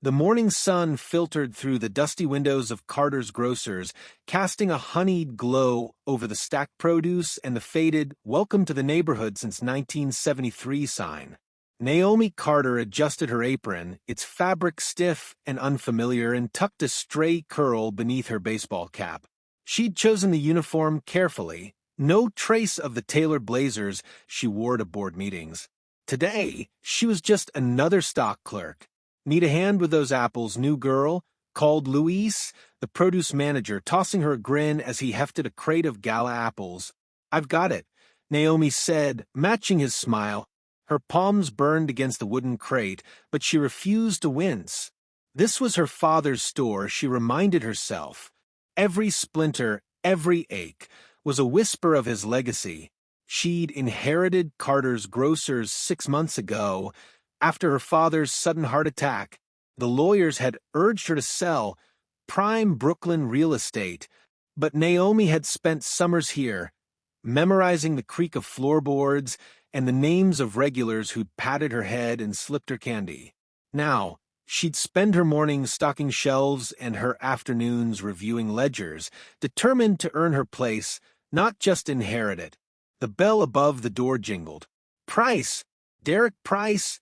The morning sun filtered through the dusty windows of Carter's Grocers, casting a honeyed glow over the stacked produce and the faded "Welcome to the neighborhood since 1973" sign. Naomi Carter adjusted her apron, its fabric stiff and unfamiliar, and tucked a stray curl beneath her baseball cap. She'd chosen the uniform carefully, no trace of the tailored blazers she wore to board meetings. Today, she was just another stock clerk. "Need a hand with those apples, new girl?" called Luis, the produce manager, tossing her a grin as he hefted a crate of gala apples. "I've got it," Naomi said, matching his smile. Her palms burned against the wooden crate, but she refused to wince. This was her father's store, she reminded herself. Every splinter, every ache, was a whisper of his legacy. She'd inherited Carter's Grocers 6 months ago, after her father's sudden heart attack. The lawyers had urged her to sell, prime Brooklyn real estate, but Naomi had spent summers here, memorizing the creak of floorboards and the names of regulars who'd patted her head and slipped her candy. Now, she'd spend her mornings stocking shelves and her afternoons reviewing ledgers, determined to earn her place, not just inherit it. The bell above the door jingled. "Price! Derek Price!"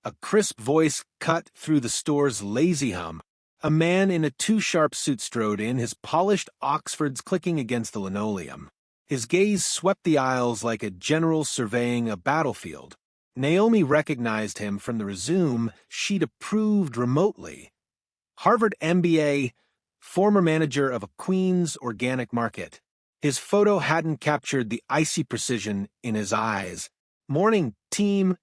A crisp voice cut through the store's lazy hum. A man in a too-sharp suit strode in, his polished Oxfords clicking against the linoleum. His gaze swept the aisles like a general surveying a battlefield. Naomi recognized him from the resume she'd approved remotely. Harvard MBA, former manager of a Queens organic market. His photo hadn't captured the icy precision in his eyes. "Morning, team."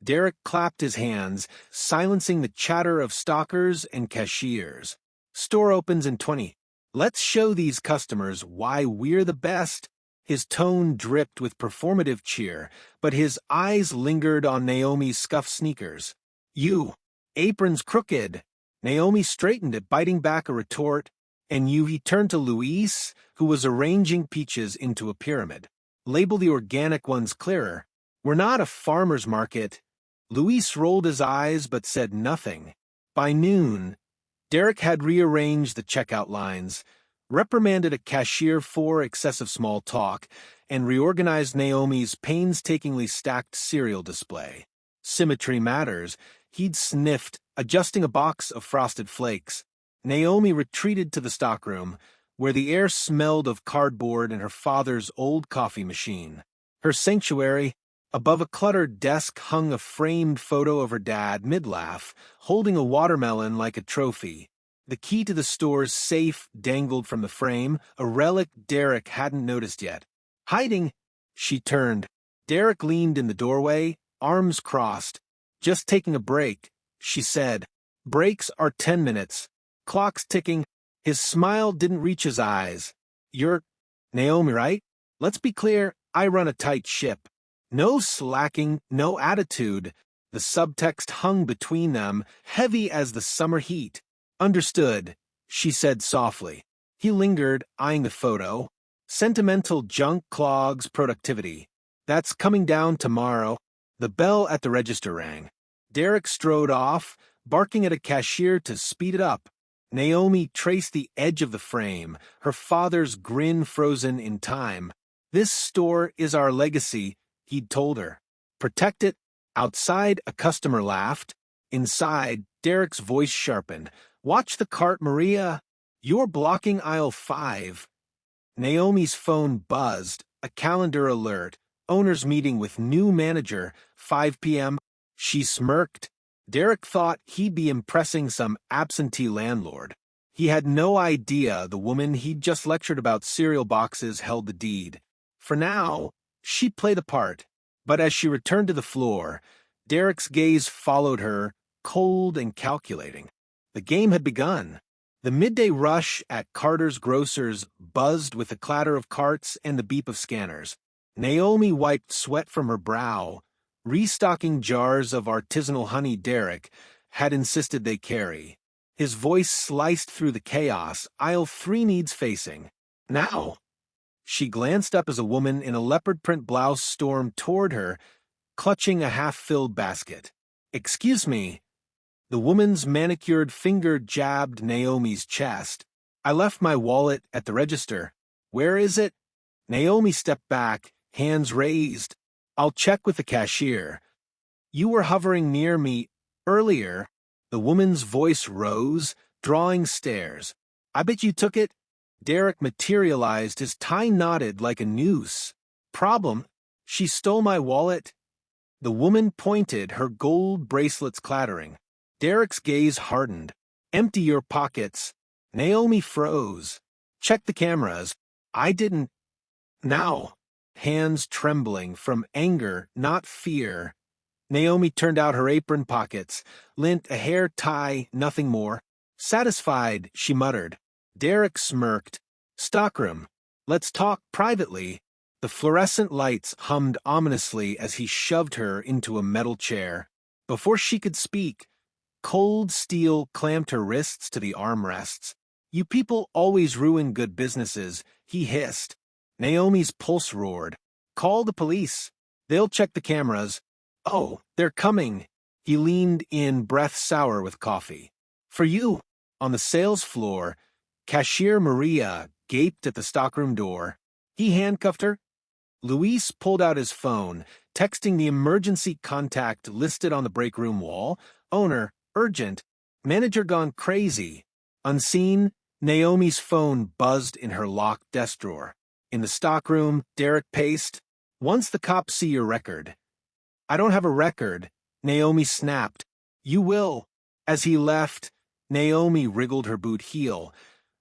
Derek clapped his hands, silencing the chatter of stockers and cashiers. "Store opens in 20. Let's show these customers why we're the best." His tone dripped with performative cheer, but his eyes lingered on Naomi's scuffed sneakers. "You, apron's crooked." Naomi straightened it, biting back a retort. "And you," he turned to Luis, who was arranging peaches into a pyramid. "Label the organic ones clearer. We're not a farmer's market." Luis rolled his eyes but said nothing. By noon, Derek had rearranged the checkout lines, reprimanded a cashier for excessive small talk, and reorganized Naomi's painstakingly stacked cereal display. "Symmetry matters," he'd sniffed, adjusting a box of Frosted Flakes. Naomi retreated to the stockroom, where the air smelled of cardboard and her father's old coffee machine. Her sanctuary. Above a cluttered desk hung a framed photo of her dad, mid-laugh, holding a watermelon like a trophy. The key to the store's safe dangled from the frame, a relic Derek hadn't noticed yet. "Hiding?" She turned. Derek leaned in the doorway, arms crossed. "Just taking a break," she said. "Breaks are 10 minutes. Clock's ticking." His smile didn't reach his eyes. "You're Naomi, right? Let's be clear, I run a tight ship." No slacking, no attitude. The subtext hung between them, heavy as the summer heat. "Understood," she said softly. He lingered, eyeing the photo. "Sentimental junk clogs productivity. That's coming down tomorrow." The bell at the register rang. Derek strode off, barking at a cashier to speed it up. Naomi traced the edge of the frame, her father's grin frozen in time. "This store is our legacy," he'd told her. "Protect it." Outside, a customer laughed. Inside, Derek's voice sharpened. "Watch the cart, Maria. You're blocking aisle 5. Naomi's phone buzzed, a calendar alert. Owner's meeting with new manager, 5 p.m. She smirked. Derek thought he'd be impressing some absentee landlord. He had no idea the woman he'd just lectured about cereal boxes held the deed. For now, she'd play the part. But as she returned to the floor, Derek's gaze followed her, cold and calculating. The game had begun. The midday rush at Carter's Grocers buzzed with the clatter of carts and the beep of scanners. Naomi wiped sweat from her brow, restocking jars of artisanal honey Derek had insisted they carry. His voice sliced through the chaos. "Aisle 3 needs facing. Now." She glanced up as a woman in a leopard print blouse stormed toward her, clutching a half-filled basket. "Excuse me." The woman's manicured finger jabbed Naomi's chest. I left my wallet at the register. Where is it? Naomi stepped back, hands raised. I'll check with the cashier. You were hovering near me earlier. The woman's voice rose, drawing stares. I bet you took it. Derek materialized, his tie knotted like a noose. Problem? She stole my wallet. The woman pointed, her gold bracelets clattering. Derek's gaze hardened. Empty your pockets. Naomi froze. Check the cameras. I didn't. Now. Hands trembling from anger, not fear. Naomi turned out her apron pockets. Lint, a hair tie, nothing more. Satisfied, she muttered. Derek smirked. Stockroom. Let's talk privately. The fluorescent lights hummed ominously as he shoved her into a metal chair. Before she could speak, cold steel clamped her wrists to the armrests. You people always ruin good businesses, he hissed. Naomi's pulse roared. Call the police. They'll check the cameras. Oh, they're coming. He leaned in, breath sour with coffee. For you. On the sales floor, cashier Maria gaped at the stockroom door. He handcuffed her. Luis pulled out his phone, texting the emergency contact listed on the break room wall. Owner, urgent. Manager gone crazy. Unseen, Naomi's phone buzzed in her locked desk drawer. In the stockroom, Derek paced. Once the cops see your record. I don't have a record, Naomi snapped. You will. As he left, Naomi wriggled her boot heel,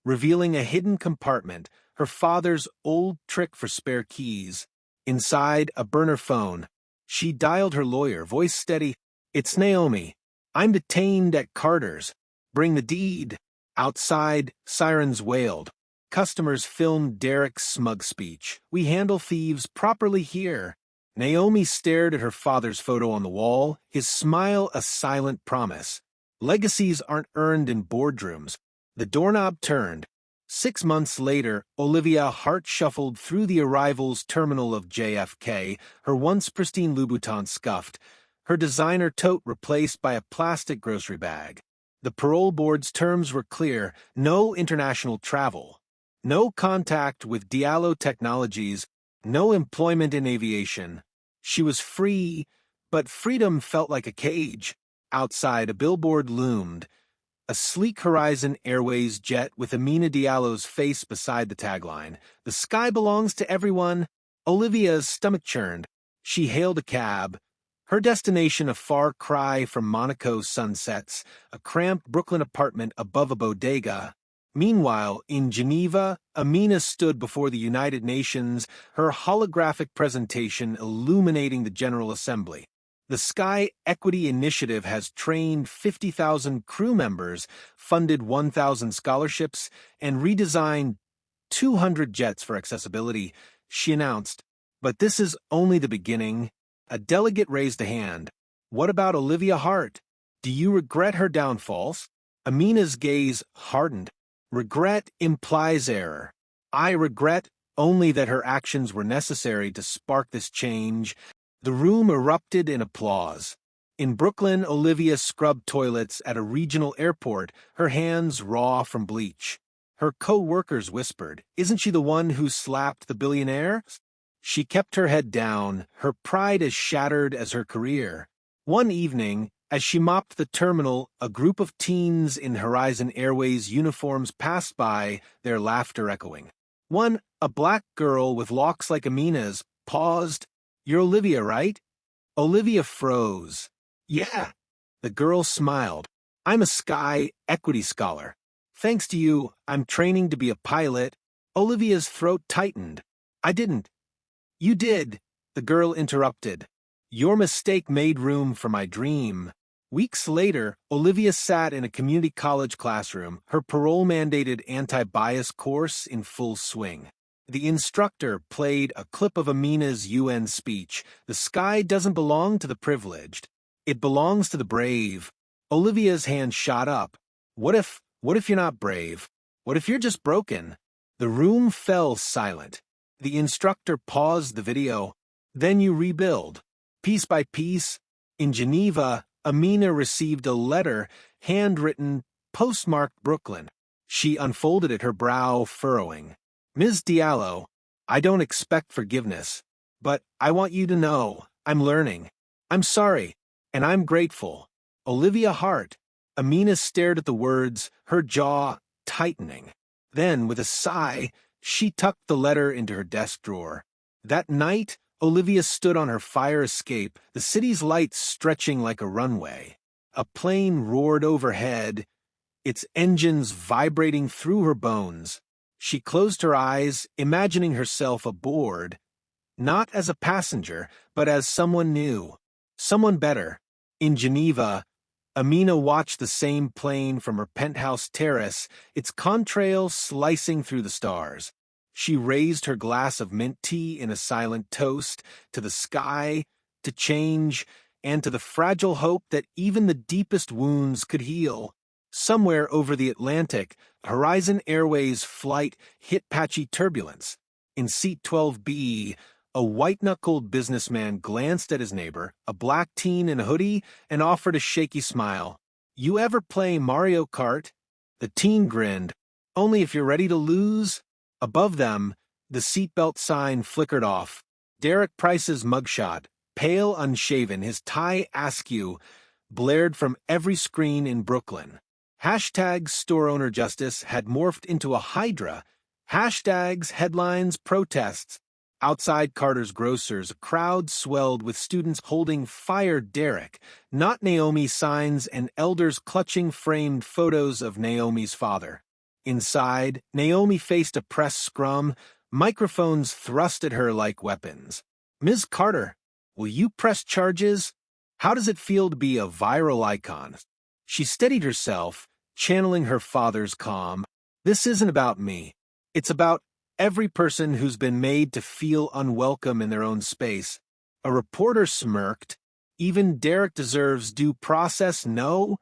revealing a hidden compartment, her father's old trick for spare keys. Inside, a burner phone. She dialed her lawyer, voice steady. It's Naomi. I'm detained at Carter's. Bring the deed. Outside, sirens wailed. Customers filmed Derek's smug speech. We handle thieves properly here. Naomi stared at her father's photo on the wall, his smile a silent promise. Legacies aren't earned in boardrooms. The doorknob turned. 6 months later, Olivia heart shuffled through the arrivals terminal of JFK, her once pristine Louboutin scuffed, her designer tote replaced by a plastic grocery bag. The parole board's terms were clear: no international travel, no contact with Diallo Technologies, no employment in aviation. She was free, but freedom felt like a cage. Outside, a billboard loomed. A sleek Horizon Airways jet with Amina Diallo's face beside the tagline. The sky belongs to everyone. Olivia's stomach churned. She hailed a cab. Her destination a far cry from Monaco's sunsets, a cramped Brooklyn apartment above a bodega. Meanwhile, in Geneva, Amina stood before the United Nations, her holographic presentation illuminating the General Assembly. The Sky Equity Initiative has trained 50,000 crew members, funded 1,000 scholarships, and redesigned 200 jets for accessibility, she announced. But this is only the beginning. A delegate raised a hand. What about Olivia Hart? Do you regret her downfalls? Amina's gaze hardened. Regret implies error. I regret only that her actions were necessary to spark this change. The room erupted in applause. In Brooklyn, Olivia scrubbed toilets at a regional airport, her hands raw from bleach. Her co-workers whispered, "Isn't she the one who slapped the billionaire?" She kept her head down, her pride as shattered as her career. One evening, as she mopped the terminal, a group of teens in Horizon Airways uniforms passed by, their laughter echoing. One, a black girl with locks like Amina's, paused. You're Olivia, right? Olivia froze. Yeah. The girl smiled. I'm a Sky Equity Scholar. Thanks to you, I'm training to be a pilot. Olivia's throat tightened. I didn't. You did, the girl interrupted. Your mistake made room for my dream. Weeks later, Olivia sat in a community college classroom, her parole-mandated anti-bias course in full swing. The instructor played a clip of Amina's UN speech. The sky doesn't belong to the privileged. It belongs to the brave. Olivia's hand shot up. What if you're not brave? What if you're just broken? The room fell silent. The instructor paused the video. Then you rebuild. Piece by piece. In Geneva, Amina received a letter, handwritten, postmarked Brooklyn. She unfolded it, her brow furrowing. Ms. Diallo, I don't expect forgiveness, but I want you to know I'm learning. I'm sorry, and I'm grateful. Olivia Hart. Amina stared at the words, her jaw tightening. Then, with a sigh, she tucked the letter into her desk drawer. That night, Olivia stood on her fire escape, the city's lights stretching like a runway. A plane roared overhead, its engines vibrating through her bones. She closed her eyes, imagining herself aboard, not as a passenger, but as someone new, someone better. In Geneva, Amina watched the same plane from her penthouse terrace, its contrail slicing through the stars. She raised her glass of mint tea in a silent toast to the sky, to change, and to the fragile hope that even the deepest wounds could heal. Somewhere over the Atlantic, Horizon Airways' flight hit patchy turbulence. In seat 12B, a white-knuckled businessman glanced at his neighbor, a black teen in a hoodie, and offered a shaky smile. "You ever play Mario Kart?" The teen grinned. "Only if you're ready to lose." Above them, the seatbelt sign flickered off. Derek Price's mugshot, pale, unshaven, his tie askew, blared from every screen in Brooklyn. Hashtag store owner justice had morphed into a hydra. Hashtags, headlines, protests. Outside Carter's Grocers, a crowd swelled with students holding "Fire Derek," not Naomi signs, and elders clutching framed photos of Naomi's father. Inside, Naomi faced a press scrum, microphones thrust at her like weapons. "Ms. Carter, will you press charges? How does it feel to be a viral icon?" She steadied herself, channeling her father's calm. "This isn't about me. It's about every person who's been made to feel unwelcome in their own space." A reporter smirked. "Even Derek deserves due process, no?"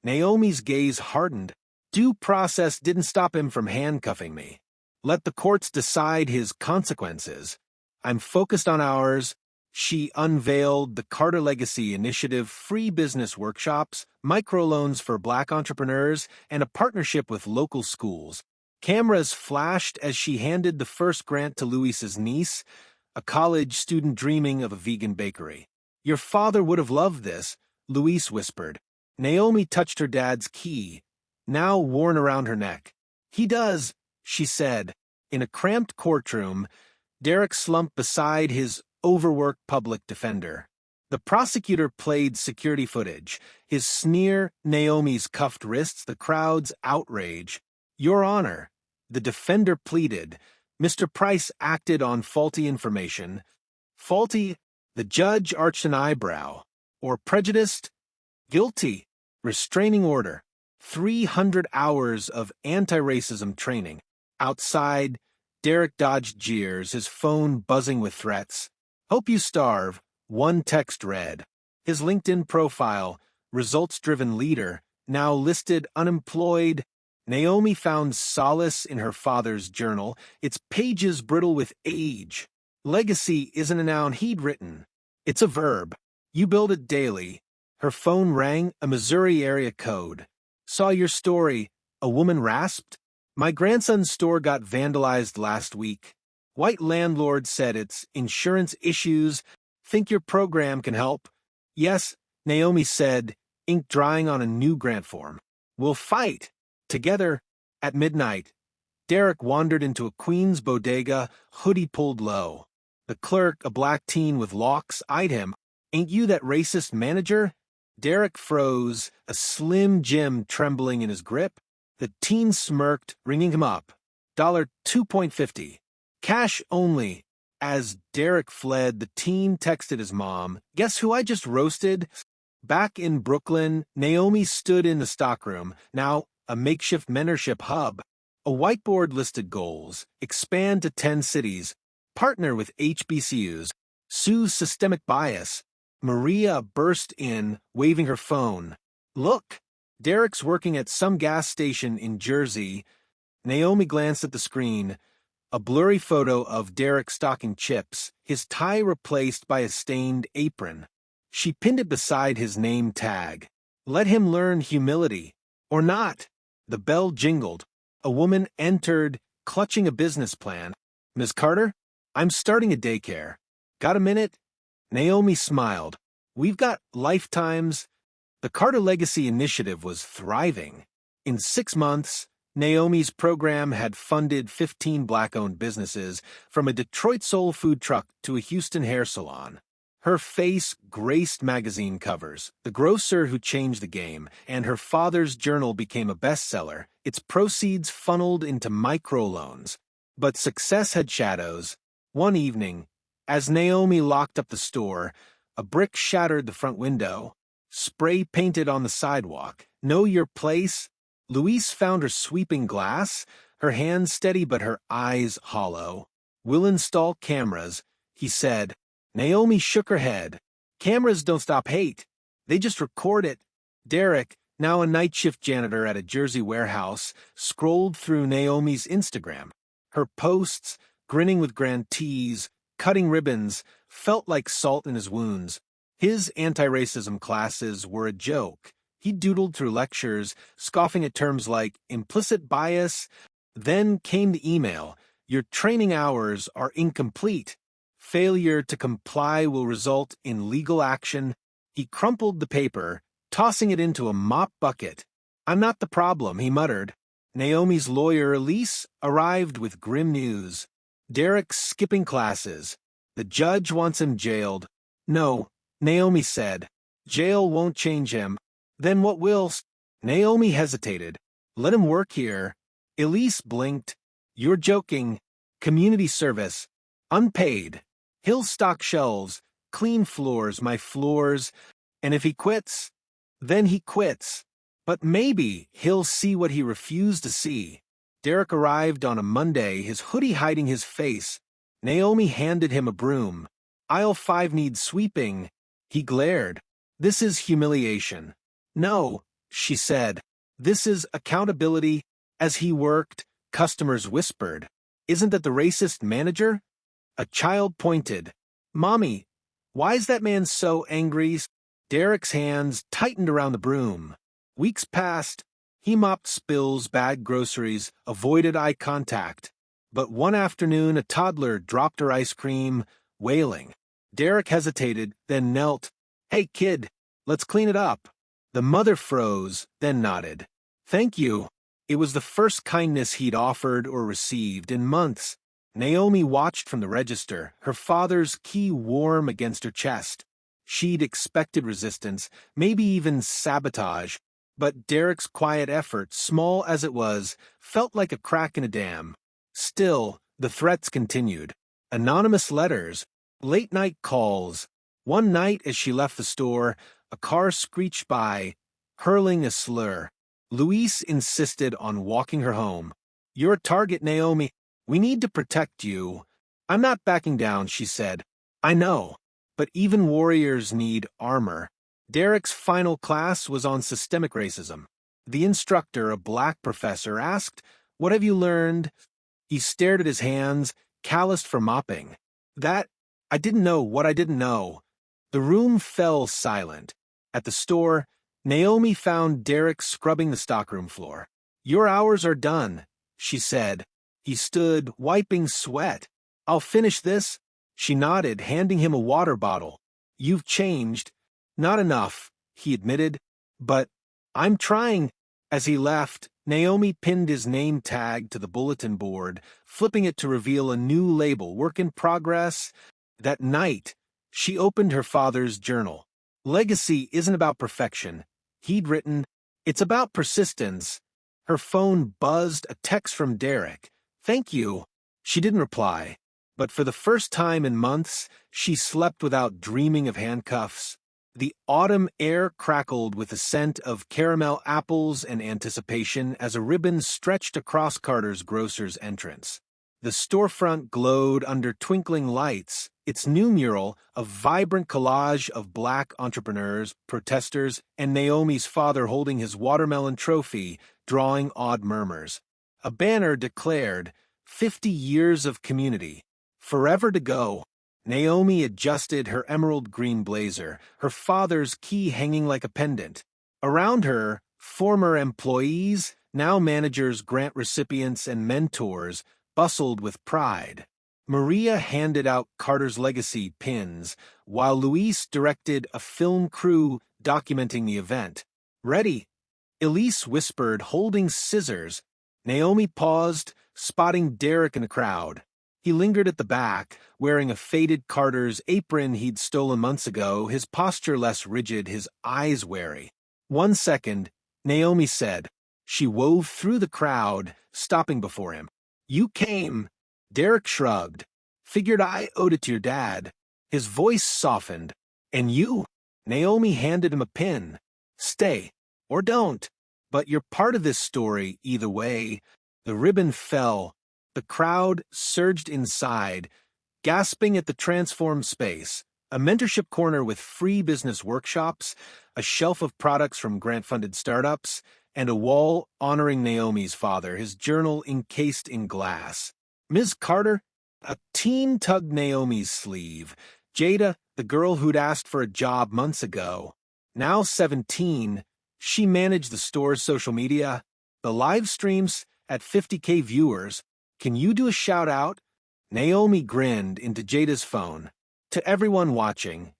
Naomi's gaze hardened. "Due process didn't stop him from handcuffing me. Let the courts decide his consequences. I'm focused on ours." She unveiled the Carter Legacy Initiative free business workshops, microloans for Black entrepreneurs, and a partnership with local schools. Cameras flashed as she handed the first grant to Luis's niece, a college student dreaming of a vegan bakery. "Your father would have loved this," Luis whispered. Naomi touched her dad's key, now worn around her neck. "He does," she said. In a cramped courtroom, Derek slumped beside his overworked public defender. The prosecutor played security footage, his sneer, Naomi's cuffed wrists, the crowd's outrage. "Your Honor," the defender pleaded, "Mr. Price acted on faulty information." "Faulty?" The judge arched an eyebrow. "Or prejudiced?" "Guilty." Restraining order. 300 hours of anti-racism training. Outside, Derek dodged jeers, his phone buzzing with threats. "Hope you starve," one text read. His LinkedIn profile, results-driven leader, now listed unemployed. Naomi found solace in her father's journal, its pages brittle with age. Legacy isn't a noun he'd written. It's a verb. You build it daily. Her phone rang, a Missouri area code. "Saw your story," a woman rasped. "My grandson's store got vandalized last week. White landlord said it's insurance issues. Think your program can help?" "Yes," Naomi said, ink drying on a new grant form. "We'll fight." Together, at midnight, Derek wandered into a Queens bodega, hoodie pulled low. The clerk, a black teen with locks, eyed him. "Ain't you that racist manager?" Derek froze, a slim Jim trembling in his grip. The teen smirked, ringing him up. $2.50. Cash only. As Derek fled, the teen texted his mom, "Guess who I just roasted?" Back in Brooklyn, Naomi stood in the stockroom, now a makeshift mentorship hub. A whiteboard listed goals: expand to 10 cities, partner with HBCUs, sue systemic bias. Maria burst in, waving her phone. "Look, Derek's working at some gas station in Jersey." Naomi glanced at the screen. A blurry photo of Derek stocking chips, his tie replaced by a stained apron. She pinned it beside his name tag. Let him learn humility. Or not. The bell jingled. A woman entered, clutching a business plan. Ms. Carter? I'm starting a daycare. Got a minute? Naomi smiled. We've got lifetimes. The Carter Legacy Initiative was thriving. In 6 months, Naomi's program had funded 15 Black-owned businesses, from a Detroit soul food truck to a Houston hair salon. Her face graced magazine covers, The Grocer Who Changed the Game, and her father's journal became a bestseller, its proceeds funneled into microloans. But success had shadows. One evening, as Naomi locked up the store, a brick shattered the front window. Spray painted on the sidewalk. Know your place? Louise found her sweeping glass, her hands steady but her eyes hollow. We'll install cameras, he said. Naomi shook her head. Cameras don't stop hate. They just record it. Derek, now a night shift janitor at a Jersey warehouse, scrolled through Naomi's Instagram. Her posts, grinning with grantees, cutting ribbons, felt like salt in his wounds. His anti-racism classes were a joke. He doodled through lectures, scoffing at terms like implicit bias. Then came the email. Your training hours are incomplete. Failure to comply will result in legal action. He crumpled the paper, tossing it into a mop bucket. I'm not the problem, he muttered. Naomi's lawyer, Elise, arrived with grim news. Derek's skipping classes. The judge wants him jailed. No, Naomi said. Jail won't change him. Then what will? Naomi hesitated. Let him work here. Elise blinked. You're joking. Community service. Unpaid. He'll stock shelves, clean floors, my floors, and if he quits, then he quits. But maybe he'll see what he refused to see. Derek arrived on a Monday, his hoodie hiding his face. Naomi handed him a broom. Aisle 5 needs sweeping. He glared. This is humiliation. No, she said. This is accountability. As he worked, customers whispered. Isn't that the racist manager? A child pointed. Mommy, why is that man so angry? Derek's hands tightened around the broom. Weeks passed. He mopped spills, bagged groceries, avoided eye contact. But one afternoon, a toddler dropped her ice cream, wailing. Derek hesitated, then knelt. Hey, kid, let's clean it up. The mother froze, then nodded. Thank you. It was the first kindness he'd offered or received in months. Naomi watched from the register, her father's key warm against her chest. She'd expected resistance, maybe even sabotage, but Derek's quiet effort, small as it was, felt like a crack in a dam. Still, the threats continued. Anonymous letters, late-night calls. One night, as she left the store, a car screeched by, hurling a slur. Louise insisted on walking her home. You're a target, Naomi. We need to protect you. I'm not backing down, she said. I know, but even warriors need armor. Derek's final class was on systemic racism. The instructor, a black professor, asked, What have you learned? He stared at his hands, calloused for mopping. I didn't know what I didn't know. The room fell silent. At the store, Naomi found Derek scrubbing the stockroom floor. Your hours are done, she said. He stood, wiping sweat. I'll finish this. She nodded, handing him a water bottle. You've changed. Not enough, he admitted. But I'm trying. As he left, Naomi pinned his name tag to the bulletin board, flipping it to reveal a new label, Work in Progress. That night, she opened her father's journal. Legacy isn't about perfection. He'd written, It's about persistence. Her phone buzzed, a text from Derek. Thank you. She didn't reply. But for the first time in months, she slept without dreaming of handcuffs. The autumn air crackled with the scent of caramel apples and anticipation as a ribbon stretched across Carter's grocer's entrance. The storefront glowed under twinkling lights, its new mural, a vibrant collage of black entrepreneurs, protesters, and Naomi's father holding his watermelon trophy, drawing odd murmurs. A banner declared, 50 years of community, forever to go. Naomi adjusted her emerald green blazer, her father's key hanging like a pendant. Around her, former employees, now managers, grant recipients, and mentors, bustled with pride. Maria handed out Carter's Legacy pins, while Luis directed a film crew documenting the event. "Ready," Elise whispered, holding scissors. Naomi paused, spotting Derek in the crowd. He lingered at the back, wearing a faded Carter's apron he'd stolen months ago, his posture less rigid, his eyes wary. "1 second," Naomi said. She wove through the crowd, stopping before him. "You came." Derek shrugged. "Figured I owed it to your dad." His voice softened. "And you?" Naomi handed him a pin. "Stay. Or don't. But you're part of this story either way." The ribbon fell. The crowd surged inside, gasping at the transformed space. A mentorship corner with free business workshops, a shelf of products from grant-funded startups, and a wall honoring Naomi's father, his journal encased in glass. "Ms. Carter?" A teen tugged Naomi's sleeve. Jada, the girl who'd asked for a job months ago. Now 17, she managed the store's social media. The live streams at 50K viewers. "Can you do a shout-out?" Naomi grinned into Jada's phone. "To everyone watching,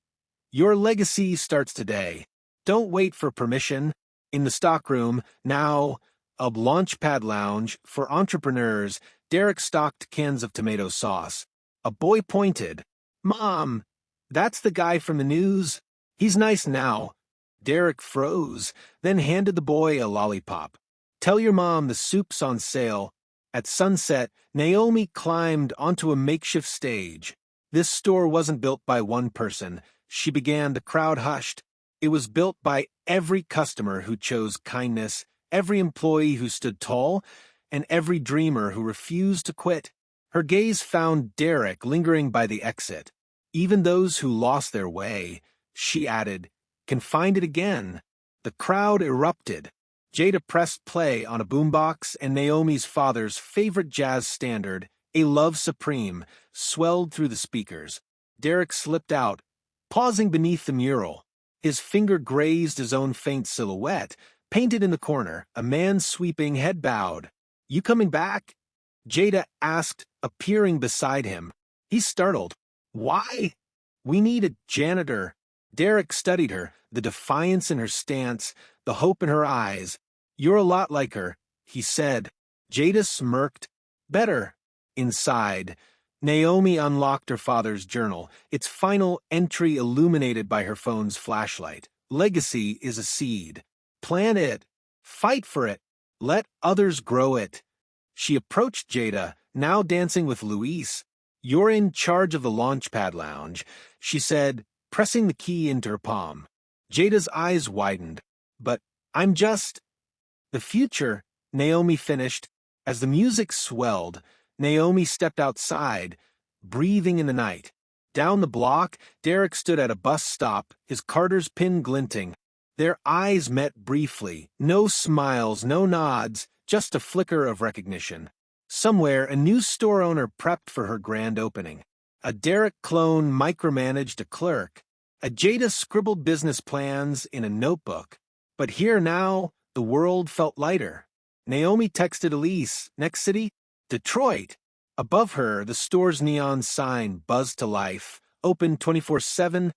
your legacy starts today. Don't wait for permission." In the stockroom, now a launchpad lounge for entrepreneurs, Derek stocked cans of tomato sauce. A boy pointed. "Mom, that's the guy from the news. He's nice now." Derek froze, then handed the boy a lollipop. "Tell your mom the soup's on sale." At sunset, Naomi climbed onto a makeshift stage. This store wasn't built by one person. She began, the crowd hushed. It was built by every customer who chose kindness, every employee who stood tall, and every dreamer who refused to quit. Her gaze found Derek lingering by the exit. "Even those who lost their way," she added, "can find it again." The crowd erupted. Jada pressed play on a boombox, and Naomi's father's favorite jazz standard, "A Love Supreme," swelled through the speakers. Derek slipped out, pausing beneath the mural. His finger grazed his own faint silhouette, painted in the corner, a man sweeping, head bowed. "You coming back?" Jada asked, appearing beside him. He startled. "Why?" "We need a janitor." Derek studied her, the defiance in her stance, the hope in her eyes. "You're a lot like her," he said. Jada smirked. "Better." Inside, Naomi unlocked her father's journal, its final entry illuminated by her phone's flashlight. "Legacy is a seed. Plant it. Fight for it. Let others grow it." She approached Jada, now dancing with Luis. "You're in charge of the Launchpad Lounge," she said, pressing the key into her palm. Jada's eyes widened. "But I'm just—" "The future," Naomi finished. As the music swelled, Naomi stepped outside, breathing in the night. Down the block, Derek stood at a bus stop, his Carter's pin glinting. Their eyes met briefly. No smiles, no nods, just a flicker of recognition. Somewhere, a new store owner prepped for her grand opening. A Derek clone micromanaged a clerk. A Jada scribbled business plans in a notebook. But here now, the world felt lighter. Naomi texted Elise, "Next city?" "Detroit." Above her, the store's neon sign buzzed to life, open 24/7,